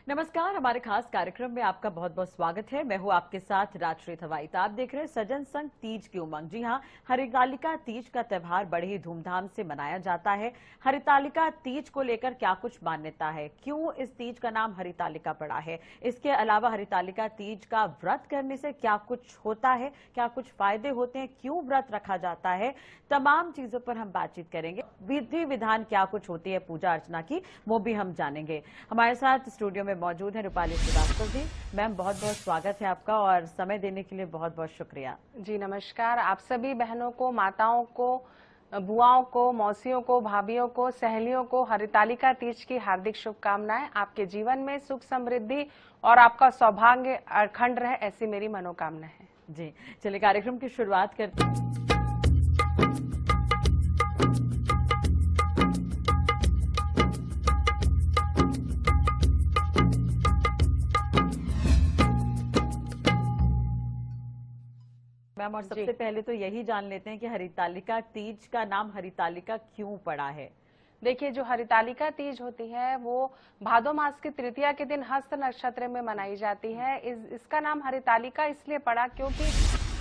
नमस्कार, हमारे खास कार्यक्रम में आपका बहुत बहुत स्वागत है। मैं हूं आपके साथ राजश्री थवाई। आप देख रहे हैं सजन संग तीज की उमंग। जी हां, हरितालिका तीज का त्यौहार बड़े ही धूमधाम से मनाया जाता है। हरितालिका तीज को लेकर क्या कुछ मान्यता है, क्यों इस तीज का नाम हरितालिका पड़ा है, इसके अलावा हरितालिका तीज का व्रत करने से क्या कुछ होता है, क्या कुछ फायदे होते हैं, क्यों व्रत रखा जाता है, तमाम चीजों पर हम बातचीत करेंगे। विधि विधान क्या कुछ होती है पूजा अर्चना की, वो भी हम जानेंगे। हमारे साथ स्टूडियो में मौजूद है रूपाली श्रीवास्तव जी। मैम, बहुत बहुत स्वागत है आपका और समय देने के लिए बहुत बहुत शुक्रिया। जी नमस्कार। आप सभी बहनों को, माताओं को, बुआओं को, मौसियों को, भाभीओं को, सहेलियों को हरितालिका तीज की हार्दिक शुभकामनाएं। आपके जीवन में सुख समृद्धि और आपका सौभाग्य अखंड रहे, ऐसी मेरी मनोकामना है। जी चलिए कार्यक्रम की शुरुआत करते हैं। मैम, और सबसे पहले तो यही जान लेते हैं कि हरितालिका तीज का नाम हरितालिका क्यों पड़ा है। देखिए, जो हरितालिका तीज होती है वो भादो मास की तृतीया के दिन हस्त नक्षत्र में मनाई जाती है। इसका नाम हरितालिका इसलिए पड़ा क्योंकि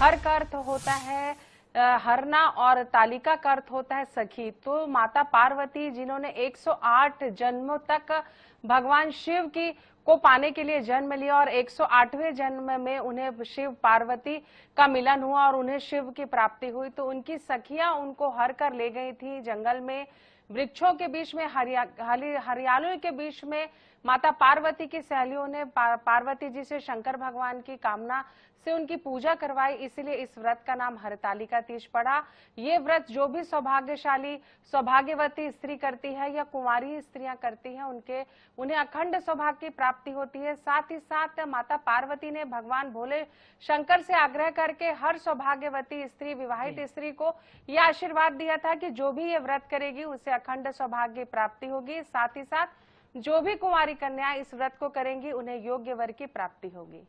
हर का अर्थ होता है हरना और तालिका का अर्थ होता है सखी। तो माता पार्वती जिन्होंने 108 जन्मों तक भगवान शिव की को पाने के लिए जन्म लिया और 108वें जन्म में उन्हें शिव पार्वती का मिलन हुआ और उन्हें शिव की प्राप्ति हुई, तो उनकी सखियां उनको हर कर ले गई थी जंगल में, वृक्षों के बीच में, हरियालियों के बीच में। माता पार्वती की सहेलियों ने पार्वती जी से शंकर भगवान की कामना से उनकी पूजा करवाई, इसलिए इस व्रत का नाम हरितालिका तीज पड़ा। ये व्रत जो भी सौभाग्यशाली सौभाग्यवती स्त्री करती है या कुंवारी स्त्रियां करती हैं, उन्हें अखंड सौभाग्य की प्राप्ति होती है। साथ ही साथ माता पार्वती ने भगवान भोले शंकर से आग्रह करके हर सौभाग्यवती स्त्री, विवाहित स्त्री को यह आशीर्वाद दिया था कि जो भी ये व्रत करेगी उसे अखंड सौभाग्य प्राप्ति होगी। साथ ही साथ जो भी कुंवारी कन्या इस व्रत को करेंगी उन्हें योग्य वर की प्राप्ति होगी।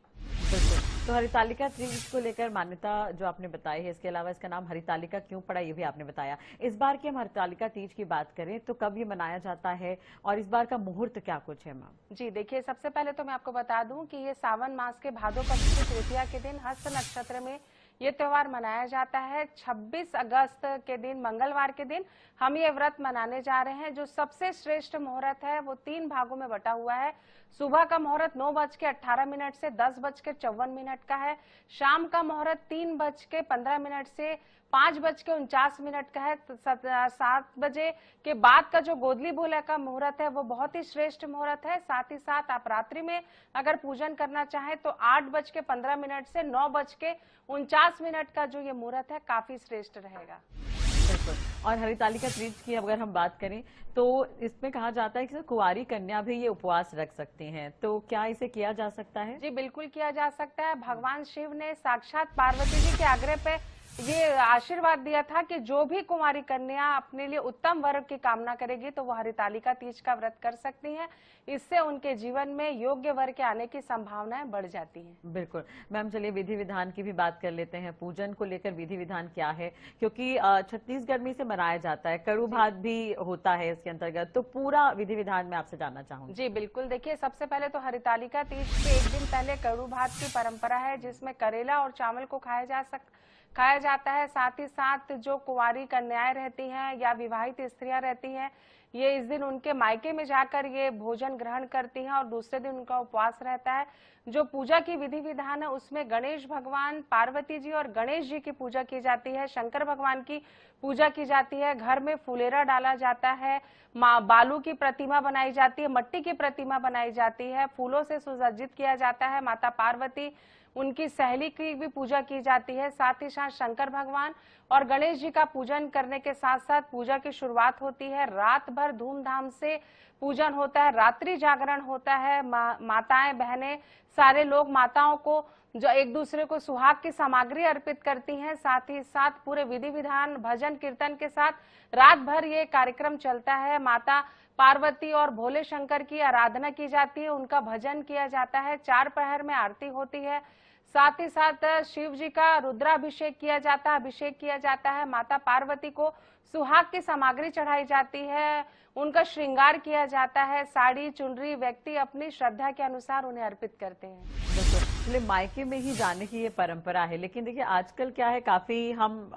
तो हरितालिका तीज को लेकर मान्यता जो आपने बताई है, इसके अलावा इसका नाम हरितालिका क्यों पड़ा ये भी आपने बताया। इस बार की हम हरितालिका तीज की बात करें तो कब ये मनाया जाता है और इस बार का मुहूर्त क्या कुछ है मैम। जी देखिए, सबसे पहले तो मैं आपको बता दूं कि ये सावन मास के भादो पक्ष की तृतीया के दिन हस्त नक्षत्र में ये त्योहार मनाया जाता है। 26 अगस्त के दिन, मंगलवार के दिन हम ये व्रत मनाने जा रहे हैं। जो सबसे श्रेष्ठ मुहूर्त है वो 3 भागों में बटा हुआ है। सुबह का मुहूर्त 9:18 से 10:54 का है। शाम का मुहूर्त 3:15 से 5:49 का है। 7 बजे के बाद का जो गोधली बोला का मुहूर्त है वो बहुत ही श्रेष्ठ मुहूर्त है। साथ ही साथ आप रात्रि में अगर पूजन करना चाहें तो 8:15 से 9:49 का जो ये मुहूर्त है काफी श्रेष्ठ रहेगा। बिल्कुल। और हरितालिका तीज की अगर हम बात करें तो इसमें कहा जाता है कि कुंवारी कन्या भी ये उपवास रख सकती हैं, तो क्या इसे किया जा सकता है। जी बिल्कुल किया जा सकता है। भगवान शिव ने साक्षात पार्वती जी के आग्रह पे ये आशीर्वाद दिया था कि जो भी कुंवारी कन्या अपने लिए उत्तम वर की कामना करेगी तो वह हरितालिका तीज का व्रत कर सकती हैं। इससे उनके जीवन में योग्य वर के आने की संभावनाएं बढ़ जाती हैं। बिल्कुल मैम, चलिए विधि विधान की भी बात कर लेते हैं। पूजन को लेकर विधि विधान क्या है, क्योंकि छत्तीसगढ़ में से मनाया जाता है, कड़ू भात भी होता है इसके अंतर्गत, तो पूरा विधि विधान में आपसे जानना चाहूंगी। जी बिल्कुल, देखिए सबसे पहले तो हरितालिका तीज के एक दिन पहले कड़ू भात की परंपरा है जिसमें करेला और चावल को खाया जाता है। साथ ही साथ जो कुंवारी कन्याएं रहती हैं या विवाहित स्त्रियां रहती हैं, ये इस दिन उनके मायके में जाकर ये भोजन ग्रहण करती हैं और दूसरे दिन उनका उपवास रहता है। जो पूजा की विधि विधान है उसमें गणेश भगवान, पार्वती जी और गणेश जी की पूजा की जाती है। शंकर भगवान की पूजा की जाती है। घर में फुलेरा डाला जाता है। माँ बालू की प्रतिमा बनाई जाती है, मट्टी की प्रतिमा बनाई जाती है, फूलों से सुसज्जित किया जाता है। माता पार्वती, उनकी सहेली की भी पूजा की जाती है। साथ ही साथ शंकर भगवान और गणेश जी का पूजन करने के साथ साथ पूजा की शुरुआत होती है। रात भर धूमधाम से पूजन होता है, रात्रि जागरण होता है। माताएं बहनें सारे लोग माताओं को जो एक दूसरे को सुहाग की सामग्री अर्पित करती हैं। साथ ही साथ पूरे विधि विधान, भजन कीर्तन के साथ रात भर ये कार्यक्रम चलता है। माता पार्वती और भोले शंकर की आराधना की जाती है, उनका भजन किया जाता है, 4 पहर में आरती होती है। साथ ही साथ शिव जी का रुद्राभिषेक किया जाता है, अभिषेक किया जाता है। माता पार्वती को सुहाग की सामग्री चढ़ाई जाती है, उनका श्रृंगार किया जाता है। साड़ी चुनरी व्यक्ति अपनी श्रद्धा के अनुसार उन्हें अर्पित करते हैं। बिल्कुल, इसलिए मायके में ही जाने की ये परंपरा है। लेकिन देखिए आजकल क्या है, काफी हम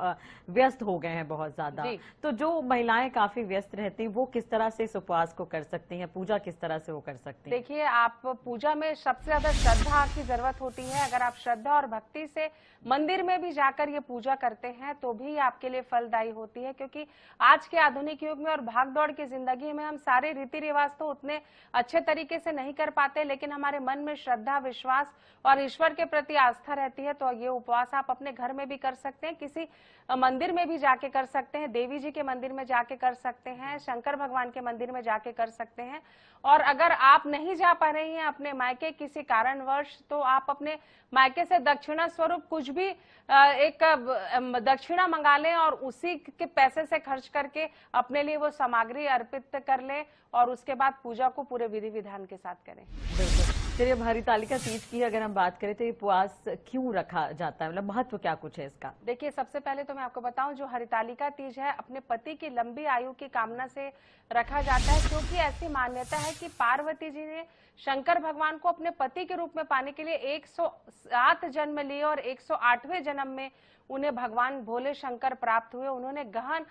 व्यस्त हो गए हैं बहुत ज्यादा। तो जो महिलाएं काफी व्यस्त रहती हैं, वो किस तरह से इस उपवास को कर सकती हैं, पूजा किस तरह से वो कर सकती हैं? देखिए, आप पूजा में सबसे ज्यादा श्रद्धा की जरूरत होती है। अगर आप श्रद्धा और भक्ति से मंदिर में भी जाकर ये पूजा करते हैं तो भी आपके लिए फलदायी होती है, क्योंकि आज के आधुनिक युग में और भागदौड़ की जिंदगी में हम सारे रीति रिवाज तो उतने अच्छे तरीके से नहीं कर पाते, लेकिन हमारे मन में श्रद्धा, विश्वास और ईश्वर के प्रति आस्था रहती है। तो ये उपवास आप अपने घर में भी कर सकते हैं, किसी मंदिर में भी जाके कर सकते हैं, देवी जी के मंदिर में जाके कर सकते हैं, शंकर भगवान के मंदिर में जाके कर सकते हैं। और अगर आप नहीं जा पा रहे हैं अपने मायके किसी कारणवश, तो आप अपने मायके से दक्षिणा स्वरूप कुछ भी एक दक्षिणा मंगा लें और उसी के पैसे से खर्च करके अपने लिए वो सामग्री अर्पित कर लें और उसके बाद पूजा को पूरे विधि विधान के साथ करें। बिल्कुल। चलिए, अब हरितालिका तीज की अगर हम बात करें तो ये उपवास क्यों रखा जाता है, मतलब महत्व क्या कुछ है इसका? देखिए, सबसे पहले तो मैं आपको बताऊं, जो हरितालिका तीज है अपने पति की लंबी आयु की कामना से रखा जाता है, क्योंकि ऐसी मान्यता है कि पार्वती जी ने शंकर भगवान को अपने पति के रूप में पाने के लिए 107 जन्म लिए और 108वें जन्म में उन्हें भगवान भोले शंकर प्राप्त हुए। उन्होंने गहन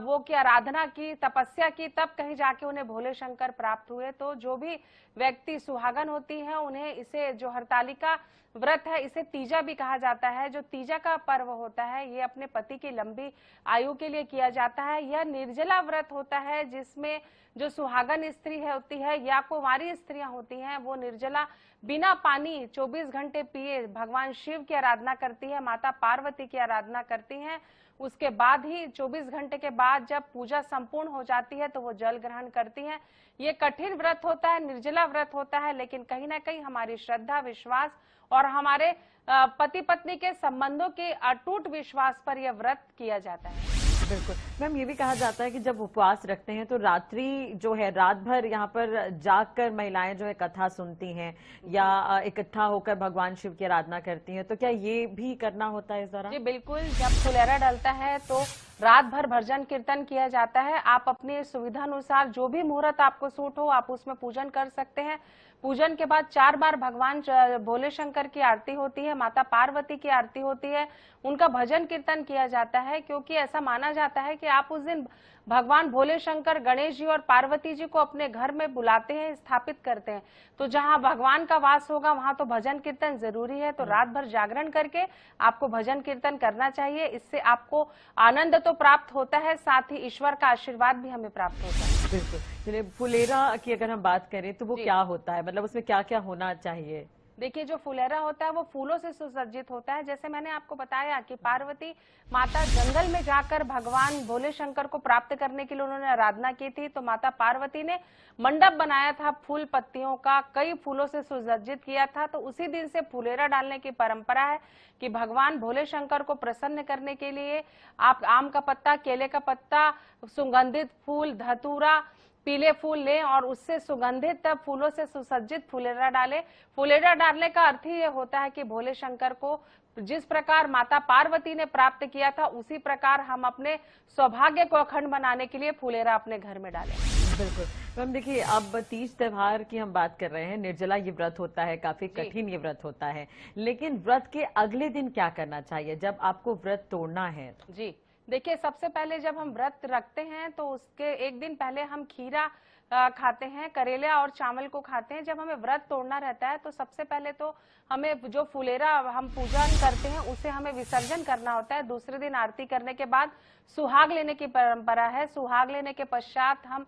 वो की आराधना की, तपस्या की, तब कहीं जाके उन्हें भोले शंकर प्राप्त हुए। तो जो भी व्यक्ति सुहागन होती है उन्हें इसे जो हरतालिका व्रत है, इसे तीजा भी कहा जाता है। जो तीजा का पर्व होता है ये अपने पति की लंबी आयु के लिए किया जाता है। यह निर्जला व्रत होता है जिसमें जो सुहागन स्त्री होती है या कुंवारी स्त्रियां होती हैं वो निर्जला बिना पानी 24 घंटे पिए भगवान शिव की आराधना करती है, माता पार्वती की आराधना करती हैं। उसके बाद ही 24 घंटे के बाद जब पूजा संपूर्ण हो जाती है तो वो जल ग्रहण करती हैं। ये कठिन व्रत होता है, निर्जला व्रत होता है, लेकिन कहीं ना कहीं हमारी श्रद्धा, विश्वास और हमारे पति पत्नी के संबंधों के अटूट विश्वास पर यह व्रत किया जाता है। बिल्कुल मैम, ये भी कहा जाता है कि जब उपवास रखते हैं तो रात्रि जो है, रात भर यहाँ पर जागकर महिलाएं जो है कथा सुनती हैं या इकट्ठा होकर भगवान शिव की आराधना करती हैं, तो क्या ये भी करना होता है इस दौरान? जी बिल्कुल, जब फुलेरा डलता है तो रात भर भजन कीर्तन किया जाता है। आप अपनी सुविधा अनुसार जो भी मुहूर्त आपको सूट हो आप उसमें पूजन कर सकते हैं। पूजन के बाद 4 बार भगवान भोले शंकर की आरती होती है, माता पार्वती की आरती होती है, उनका भजन कीर्तन किया जाता है, क्योंकि ऐसा माना जाता है कि आप उस दिन भगवान भोले शंकर, गणेश जी और पार्वती जी को अपने घर में बुलाते हैं, स्थापित करते हैं। तो जहां भगवान का वास होगा वहां तो भजन कीर्तन जरूरी है। तो रात भर जागरण करके आपको भजन कीर्तन करना चाहिए। इससे आपको आनंद तो प्राप्त होता है, साथ ही ईश्वर का आशीर्वाद भी हमें प्राप्त होता है। बिल्कुल। चलिए, फुलेरा की अगर हम बात करें तो वो क्या होता है, मतलब उसमें क्या क्या होना चाहिए? देखिए, जो फुलेरा होता है वो फूलों से सुसज्जित होता है। जैसे मैंने आपको बताया कि पार्वती माता जंगल में जाकर भगवान भोले शंकर को प्राप्त करने के लिए उन्होंने आराधना की थी, तो माता पार्वती ने मंडप बनाया था फूल पत्तियों का, कई फूलों से सुसज्जित किया था। तो उसी दिन से फुलेरा डालने की परंपरा है कि भगवान भोले शंकर को प्रसन्न करने के लिए आप आम का पत्ता, केले का पत्ता, सुगंधित फूल, धतूरा, पीले फूल लें और उससे सुगंधित फूलों से सुसज्जित फुलेरा डालें। फुलेरा डालने का अर्थ ही ये होता है कि भोले शंकर को जिस प्रकार माता पार्वती ने प्राप्त किया था उसी प्रकार हम अपने सौभाग्य को अखंड बनाने के लिए फुलेरा अपने घर में डालें। बिल्कुल मैम, देखिए अब तीज त्योहार की हम बात कर रहे हैं, निर्जला ये व्रत होता है, काफी कठिन ये व्रत होता है, लेकिन व्रत के अगले दिन क्या करना चाहिए जब आपको व्रत तोड़ना है? जी देखिए, सबसे पहले जब हम व्रत रखते हैं तो उसके एक दिन पहले हम खीरा खाते हैं, करेला और चावल को खाते हैं। जब हमें व्रत तोड़ना रहता है तो सबसे पहले तो हमें जो फुलेरा हम पूजन करते हैं उसे हमें विसर्जन करना होता है। दूसरे दिन आरती करने के बाद सुहाग लेने की परंपरा है। सुहाग लेने के पश्चात हम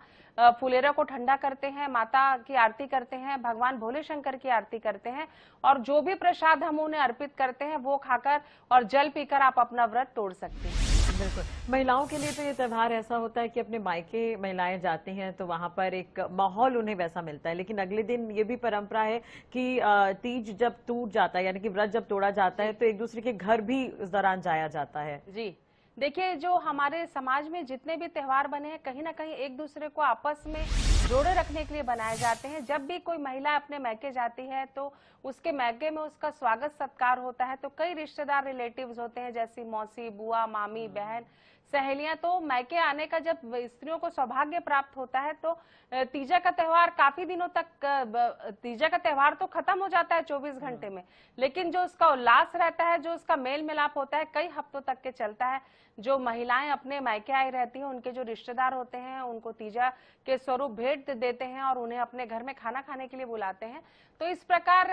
फुलेरा को ठंडा करते हैं, माता की आरती करते हैं, भगवान भोले शंकर की आरती करते हैं और जो भी प्रसाद हम उन्हें अर्पित करते हैं वो खाकर और जल पीकर आप अपना व्रत तोड़ सकते हैं। बिल्कुल, महिलाओं के लिए तो ये त्योहार ऐसा होता है कि अपने मायके महिलाएं जाती हैं तो वहां पर एक माहौल उन्हें वैसा मिलता है, लेकिन अगले दिन ये भी परंपरा है कि तीज जब टूट जाता है, यानी कि व्रत जब तोड़ा जाता है तो एक दूसरे के घर भी उस दौरान जाया जाता है। जी देखिए, जो हमारे समाज में जितने भी त्योहार बने हैं कहीं ना कहीं एक दूसरे को आपस में जोड़े रखने के लिए बनाए जाते हैं। जब भी कोई महिला अपने मैके जाती है तो उसके मैके में उसका स्वागत सत्कार होता है। तो कई रिश्तेदार रिलेटिव्स होते हैं, जैसे मौसी, बुआ, मामी, बहन, सहेलियां। तो मैके आने का जब स्त्रियों को सौभाग्य प्राप्त होता है तो तीजा का त्योहार काफी दिनों तक, तीजा का त्योहार तो खत्म हो जाता है 24 घंटे में, लेकिन जो उसका उल्लास रहता है, जो उसका मेल मिलाप होता है, कई हफ्तों तक के चलता है। जो महिलाएं अपने मायके आई रहती हैं, उनके जो रिश्तेदार होते हैं उनको तीजा के स्वरूप भेंट देते हैं और उन्हें अपने घर में खाना खाने के लिए बुलाते हैं। तो इस प्रकार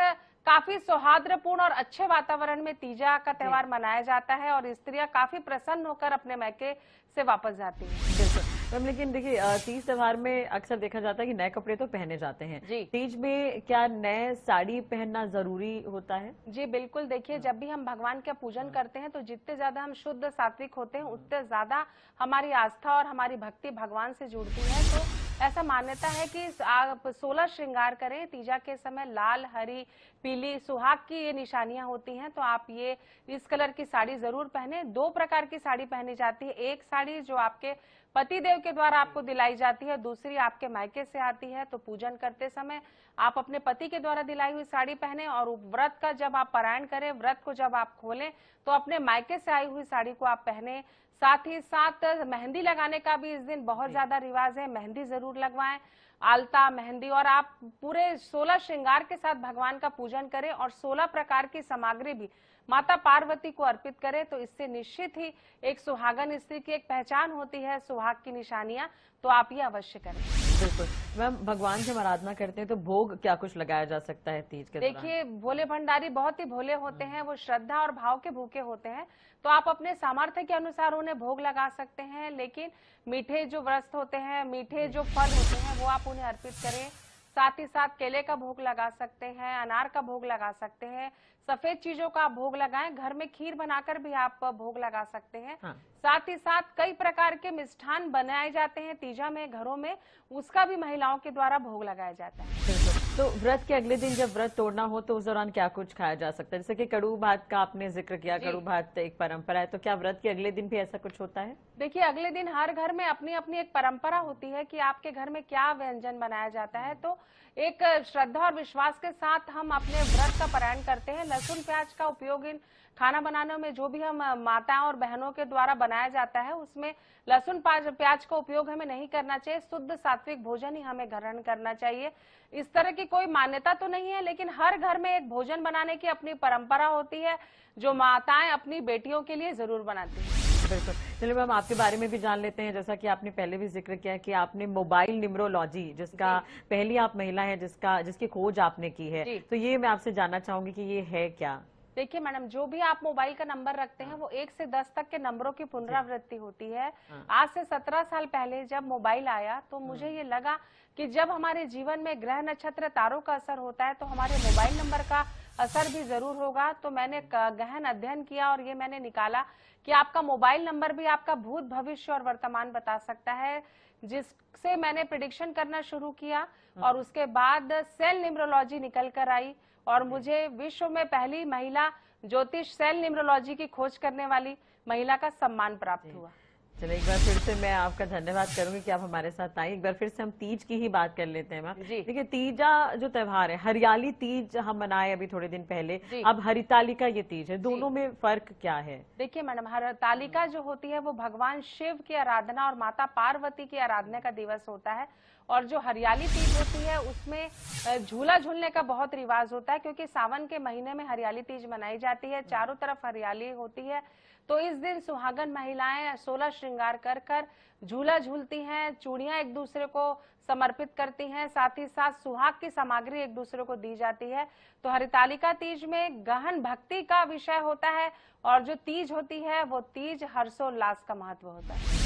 काफी सौहार्दपूर्ण और अच्छे वातावरण में तीजा का त्योहार मनाया जाता है और स्त्रियां काफी प्रसन्न होकर अपने मैके से वापस जाती हैं। बिल्कुल मैम, लेकिन देखिए तीज त्योहार में अक्सर देखा जाता है कि नए कपड़े तो पहने जाते हैं जी। तीज में क्या नए साड़ी पहनना जरूरी होता है? जी बिल्कुल। देखिए, जब भी हम भगवान का पूजन करते हैं तो जितने ज्यादा हम शुद्ध सात्विक होते हैं उतने ज्यादा हमारी आस्था और हमारी भक्ति भगवान से जुड़ती है। तो ऐसा मान्यता है कि आप 16 श्रृंगार करें तीजा के समय। लाल, हरी, पीली, सुहाग की ये निशानियां होती हैं, तो आप ये इस कलर की साड़ी जरूर पहने। 2 प्रकार की साड़ी पहनी जाती है। एक साड़ी जो आपके पति देव के द्वारा आपको दिलाई जाती है, दूसरी आपके मायके से आती है। तो पूजन करते समय आप अपने पति के द्वारा दिलाई हुई साड़ी पहने और व्रत का जब आप पारायण करें, व्रत को जब आप खोलें तो अपने मायके से आई हुई साड़ी को आप पहने। साथ ही साथ मेहंदी लगाने का भी इस दिन बहुत ज्यादा रिवाज है, मेहंदी जरूर लगवाएं, आलता, मेहंदी। और आप पूरे 16 श्रृंगार के साथ भगवान का पूजन करें और 16 प्रकार की सामग्री भी माता पार्वती को अर्पित करें। तो इससे निश्चित ही एक सुहागन स्त्री की एक पहचान होती है, सुहाग की निशानियां। तो आप ये अवश्य करें। बिल्कुल मैम, भगवान की हम आराधना करते हैं तो भोग क्या कुछ लगाया जा सकता है तीज के दौरान? देखिए, भोले भंडारी बहुत ही भोले होते हैं, वो श्रद्धा और भाव के भूखे होते हैं। तो आप अपने सामर्थ्य के अनुसार उन्हें भोग लगा सकते हैं, लेकिन मीठे जो व्रत होते हैं, मीठे जो फल होते हैं, वो आप उन्हें अर्पित करें। साथ ही साथ केले का भोग लगा सकते हैं, अनार का भोग लगा सकते हैं, सफेद चीजों का आप भोग लगाएं। घर में खीर बनाकर भी आप भोग लगा सकते हैं। हाँ। साथ ही साथ कई प्रकार के मिष्ठान बनाए जाते हैं तीजा में घरों में, उसका भी महिलाओं के द्वारा भोग लगाया जाता है। बिल्कुल। तो व्रत के अगले दिन जब व्रत तोड़ना हो तो उस दौरान क्या कुछ खाया जा सकता है? जैसे कि कड़ू भात का आपने जिक्र किया, कड़ू भात एक परंपरा है, तो क्या व्रत के अगले दिन भी ऐसा कुछ होता है? देखिए, अगले दिन हर घर में अपनी अपनी एक परंपरा होती है कि आपके घर में क्या व्यंजन बनाया जाता है। तो एक श्रद्धा और विश्वास के साथ हम अपने व्रत का पारायण करते हैं। लहसुन प्याज का उपयोग इन खाना बनाने में जो भी हम माताओं और बहनों के द्वारा बनाया जाता है उसमें लहसुन प्याज का उपयोग हमें नहीं करना चाहिए। शुद्ध सात्विक भोजन ही हमें ग्रहण करना चाहिए। इस तरह की कोई मान्यता तो नहीं है, लेकिन हर घर में एक भोजन बनाने की अपनी परंपरा होती है जो माताएं अपनी बेटियों के लिए जरूर बनाती हैं। बिल्कुल। चलिए मैम, आपके बारे में भी जान लेते हैं। जैसा कि आपने पहले भी जिक्र किया कि आपने मोबाइल न्यूमरोलॉजी, जिसका पहली आप महिला हैं जिसकी खोज आपने की है, तो ये मैं आपसे जानना चाहूंगी कि ये है क्या? देखिए मैडम, जो भी आप मोबाइल का नंबर रखते हैं वो 1 से 10 तक के नंबरों की पुनरावृत्ति होती है। आज से 17 साल पहले जब मोबाइल आया तो मुझे ये लगा कि जब हमारे जीवन में ग्रह नक्षत्र तारों का असर होता है तो हमारे मोबाइल नंबर का असर भी जरूर होगा। तो मैंने गहन अध्ययन किया और ये मैंने निकाला कि आपका मोबाइल नंबर भी आपका भूत, भविष्य और वर्तमान बता सकता है, जिससे मैंने प्रिडिक्शन करना शुरू किया। और उसके बाद सेल न्यूमरोलॉजी निकल कर आई और मुझे विश्व में पहली महिला ज्योतिष सेल न्यूमरोलॉजी की खोज करने वाली महिला का सम्मान प्राप्त हुआ। चलिए, एक बार फिर से मैं आपका धन्यवाद करूंगी कि आप हमारे साथ आई। एक बार फिर से हम तीज की ही बात कर लेते हैं मैम। देखिए, तीजा जो त्योहार है, हरियाली तीज हम मनाए अभी थोड़े दिन पहले, अब हरितालिका ये तीज है, दोनों में फर्क क्या है? देखिए मैडम, हरितालिका जो होती है वो भगवान शिव की आराधना और माता पार्वती की आराधना का दिवस होता है। और जो हरियाली तीज होती है उसमें झूला झूलने का बहुत रिवाज होता है, क्योंकि सावन के महीने में हरियाली तीज मनाई जाती है, चारों तरफ हरियाली होती है। तो इस दिन सुहागन महिलाएं 16 श्रृंगार कर कर झूला झूलती हैं, चूड़ियां एक दूसरे को समर्पित करती हैं, साथ ही साथ सुहाग की सामग्री एक दूसरे को दी जाती है। तो हरितालिका तीज में गहन भक्ति का विषय होता है और जो तीज होती है वो तीज हर्षोल्लास का महत्व होता है।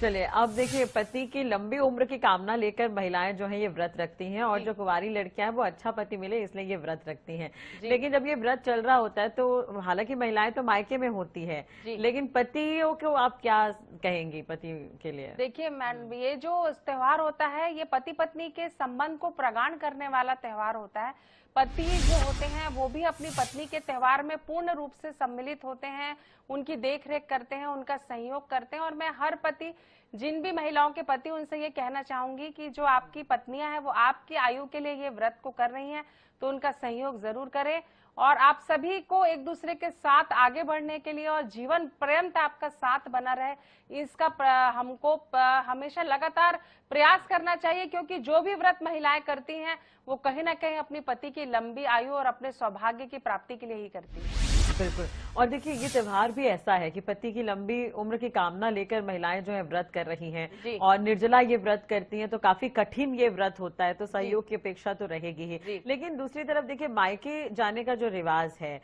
चलिए, अब देखिए, पति की लंबी उम्र की कामना लेकर महिलाएं जो हैं ये व्रत रखती हैं और जो कुंवारी लड़कियां हैं वो अच्छा पति मिले इसलिए ये व्रत रखती हैं। लेकिन जब ये व्रत चल रहा होता है तो हालांकि महिलाएं तो मायके में होती है, लेकिन पतियों को आप क्या कहेंगी पति के लिए? देखिए मैम, ये जो त्योहार होता है ये पति पत्नी के संबंध को प्रगाढ़ करने वाला त्योहार होता है। पति जो होते हैं वो भी अपनी पत्नी के त्योहार में पूर्ण रूप से सम्मिलित होते हैं, उनकी देख रेख करते हैं, उनका सहयोग करते हैं। और मैं हर पति, जिन भी महिलाओं के पति, उनसे ये कहना चाहूंगी कि जो आपकी पत्नियां हैं वो आपकी आयु के लिए ये व्रत को कर रही हैं, तो उनका सहयोग जरूर करें। और आप सभी को एक दूसरे के साथ आगे बढ़ने के लिए और जीवन पर्यंत आपका साथ बना रहे, इसका हमको हमेशा लगातार प्रयास करना चाहिए, क्योंकि जो भी व्रत महिलाएं करती हैं वो कहीं ना कहीं अपनी पति की लंबी आयु और अपने सौभाग्य की प्राप्ति के लिए ही करती है। बिल्कुल। और देखिए, ये त्योहार भी ऐसा है कि पति की लंबी उम्र की कामना लेकर महिलाएं जो है व्रत कर रही हैं, और निर्जला ये व्रत करती हैं, तो काफी कठिन ये व्रत होता है, तो सहयोग की अपेक्षा तो रहेगी ही। लेकिन दूसरी तरफ देखिए, मायके जाने का जो रिवाज है,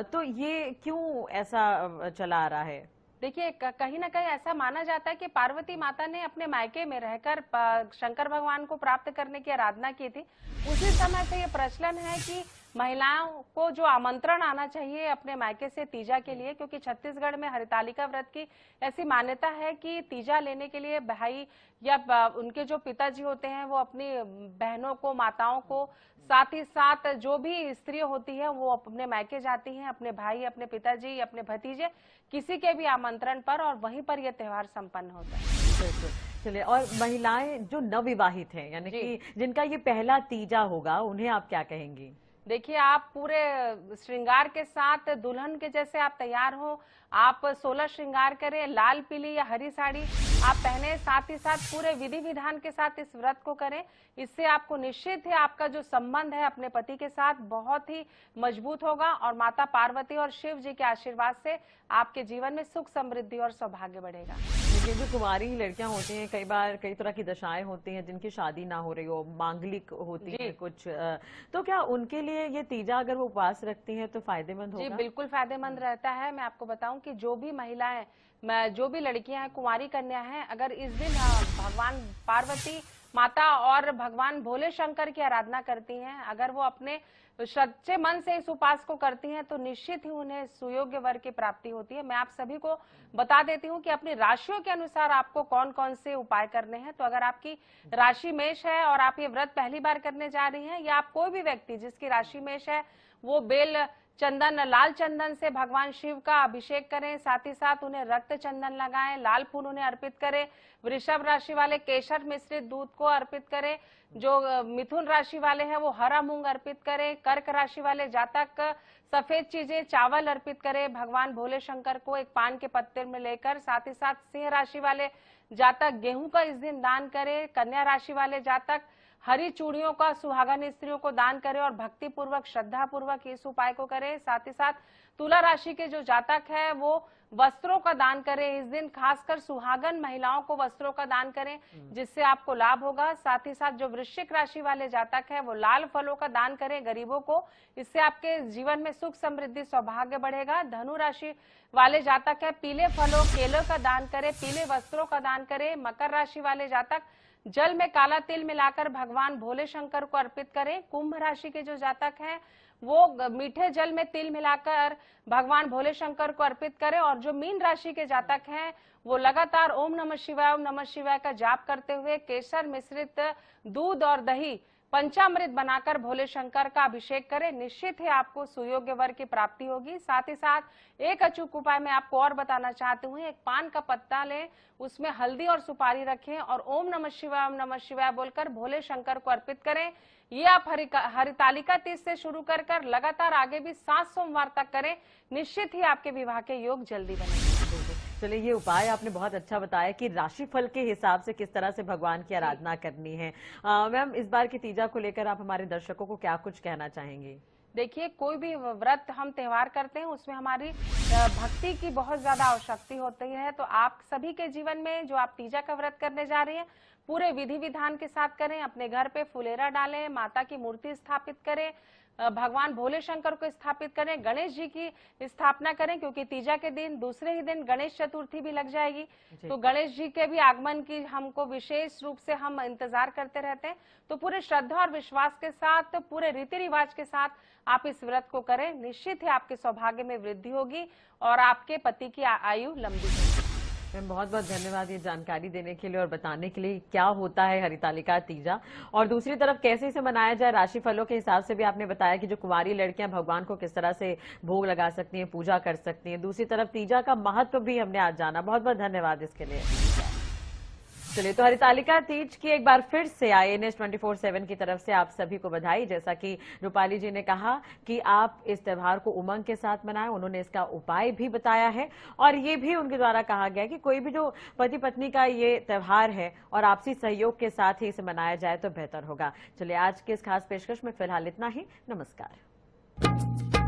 तो ये क्यों ऐसा चला आ रहा है? देखिए, कहीं ना कहीं ऐसा माना जाता है कि पार्वती माता ने अपने मायके में रहकर शंकर भगवान को प्राप्त करने की आराधना की थी। उसी समय से ये प्रचलन है कि महिलाओं को जो आमंत्रण आना चाहिए अपने मायके से तीजा के लिए, क्योंकि छत्तीसगढ़ में हरितालिका व्रत की ऐसी मान्यता है कि तीजा लेने के लिए भाई या उनके जो पिताजी होते हैं वो अपनी बहनों को, माताओं को, साथ ही साथ जो भी स्त्री होती है वो अपने मायके जाती हैं, अपने भाई, अपने पिताजी, अपने भतीजे, किसी के भी आमंत्रण पर, और वहीं पर यह त्योहार संपन्न होता है। चलिए, और महिलाएं जो नवविवाहित हैं, यानी कि जिनका ये पहला तीजा होगा, उन्हें आप क्या कहेंगी? देखिए, आप पूरे श्रृंगार के साथ दुल्हन के जैसे आप तैयार हो, आप 16 श्रृंगार करें, लाल, पीली या हरी साड़ी आप पहने, साथ ही साथ पूरे विधि विधान के साथ इस व्रत को करें। इससे आपको निश्चित है आपका जो संबंध है अपने पति के साथ बहुत ही मजबूत होगा, और माता पार्वती और शिव जी के आशीर्वाद से आपके जीवन में सुख, समृद्धि और सौभाग्य बढ़ेगा। देखिए, जो कुंवारी लड़कियां होती हैं, कई बार कई तरह की दशाएं होती हैं जिनकी शादी ना हो रही हो, मांगलिक होती है कुछ, तो क्या उनके लिए ये तीजा अगर वो उपवास रखती हैं तो फायदेमंद होगा? जी, बिल्कुल फायदेमंद रहता है। मैं आपको बताऊं कि जो भी महिलाएं, जो भी लड़कियां हैं, कुंवारी कन्या हैं, अगर इस दिन भगवान पार्वती माता और भगवान भोले शंकर की आराधना करती हैं, अगर वो अपने सच्चे मन से इस उपास को करती हैं, तो निश्चित ही उन्हें सुयोग्य वर की प्राप्ति होती है। मैं आप सभी को बता देती हूँ कि अपनी राशियों के अनुसार आपको कौन कौन से उपाय करने हैं। तो अगर आपकी राशि मेष है और आप ये व्रत पहली बार करने जा रही हैं, या आप कोई भी व्यक्ति जिसकी राशि मेष है, वो बेल चंदन, लाल चंदन से भगवान शिव का अभिषेक करें, साथ ही साथ उन्हें रक्त चंदन लगाएं, लाल फूल उन्हें अर्पित करें। वृषभ राशि वाले केशर मिश्रित दूध को अर्पित करें। जो मिथुन राशि वाले हैं वो हरा मूंग अर्पित करें। कर्क राशि वाले जातक सफेद चीजें, चावल अर्पित करें भगवान भोले शंकर को एक पान के पत्ते में लेकर। साथ ही साथ सिंह राशि वाले जातक गेहूं का इस दिन दान करें। कन्या राशि वाले जातक हरी चूड़ियों का सुहागन स्त्रियों को दान करें और भक्ति पूर्वक, श्रद्धा पूर्वक इस उपाय को करें। साथ ही साथ तुला राशि के जो जातक है वो वस्त्रों का दान करें इस दिन, खासकर सुहागन महिलाओं को वस्त्रों का दान करें, जिससे आपको लाभ होगा। साथ ही साथ जो वृश्चिक राशि वाले जातक है वो लाल फलों का दान करें गरीबों को, इससे आपके जीवन में सुख, समृद्धि, सौभाग्य बढ़ेगा। धनु राशि वाले जातक है पीले फलों, केलों का दान करें, पीले वस्त्रों का दान करें। मकर राशि वाले जातक जल में काला तिल मिलाकर भगवान भोले शंकर को अर्पित करें। कुंभ राशि के जो जातक हैं वो मीठे जल में तिल मिलाकर भगवान भोले शंकर को अर्पित करें। और जो मीन राशि के जातक हैं वो लगातार ओम नमः शिवाय का जाप करते हुए केसर मिश्रित दूध और दही पंचामृत बनाकर भोले शंकर का अभिषेक करें। निश्चित ही आपको सुयोग्य वर की प्राप्ति होगी। साथ ही साथ एक अचूक उपाय मैं आपको और बताना चाहती हूँ। एक पान का पत्ता लें, उसमें हल्दी और सुपारी रखें और ओम नमः शिवाय बोलकर भोले शंकर को अर्पित करें। ये आप हरितालिका तीज से शुरू कर लगातार आगे भी 7 सोमवार तक करें। निश्चित ही आपके विवाह के योग जल्दी बनेंगे। चलिए, ये उपाय आपने बहुत अच्छा बताया कि राशिफल के हिसाब से किस तरह से भगवान की आराधना करनी है। मैम, इस बार की तीजा को लेकर आप हमारे दर्शकों को क्या कुछ कहना चाहेंगे? देखिए, कोई भी व्रत हम त्योहार करते हैं उसमें हमारी भक्ति की बहुत ज्यादा आवश्यकता होती है। तो आप सभी के जीवन में जो आप तीजा का व्रत करने जा रही हैं, पूरे विधि विधान के साथ करें। अपने घर पे फुलेरा डालें, माता की मूर्ति स्थापित करें, भगवान भोले शंकर को स्थापित करें, गणेश जी की स्थापना करें, क्योंकि तीजा के दिन दूसरे ही दिन गणेश चतुर्थी भी लग जाएगी। तो गणेश जी के भी आगमन की हमको विशेष रूप से हम इंतजार करते रहते हैं। तो पूरे श्रद्धा और विश्वास के साथ, पूरे रीति रिवाज के साथ आप इस व्रत को करें। निश्चित ही आपके सौभाग्य में वृद्धि होगी और आपके पति की आयु लंबी होगी। मैम बहुत बहुत धन्यवाद ये जानकारी देने के लिए और बताने के लिए क्या होता है हरितालिका तीजा, और दूसरी तरफ कैसे इसे मनाया जाए। राशि फलों के हिसाब से भी आपने बताया कि जो कुंवारी लड़कियां भगवान को किस तरह से भोग लगा सकती हैं, पूजा कर सकती हैं। दूसरी तरफ तीजा का महत्व भी हमने आज जाना। बहुत बहुत धन्यवाद इसके लिए। चलिए, तो हरितालिका तीज की एक बार फिर से IANS 24/7 की तरफ से आप सभी को बधाई। जैसा कि रूपाली जी ने कहा कि आप इस त्योहार को उमंग के साथ मनाएं, उन्होंने इसका उपाय भी बताया है और ये भी उनके द्वारा कहा गया कि कोई भी जो पति पत्नी का ये त्योहार है और आपसी सहयोग के साथ ही इसे मनाया जाए तो बेहतर होगा। चलिए, आज के इस खास पेशकश में फिलहाल इतना ही। नमस्कार।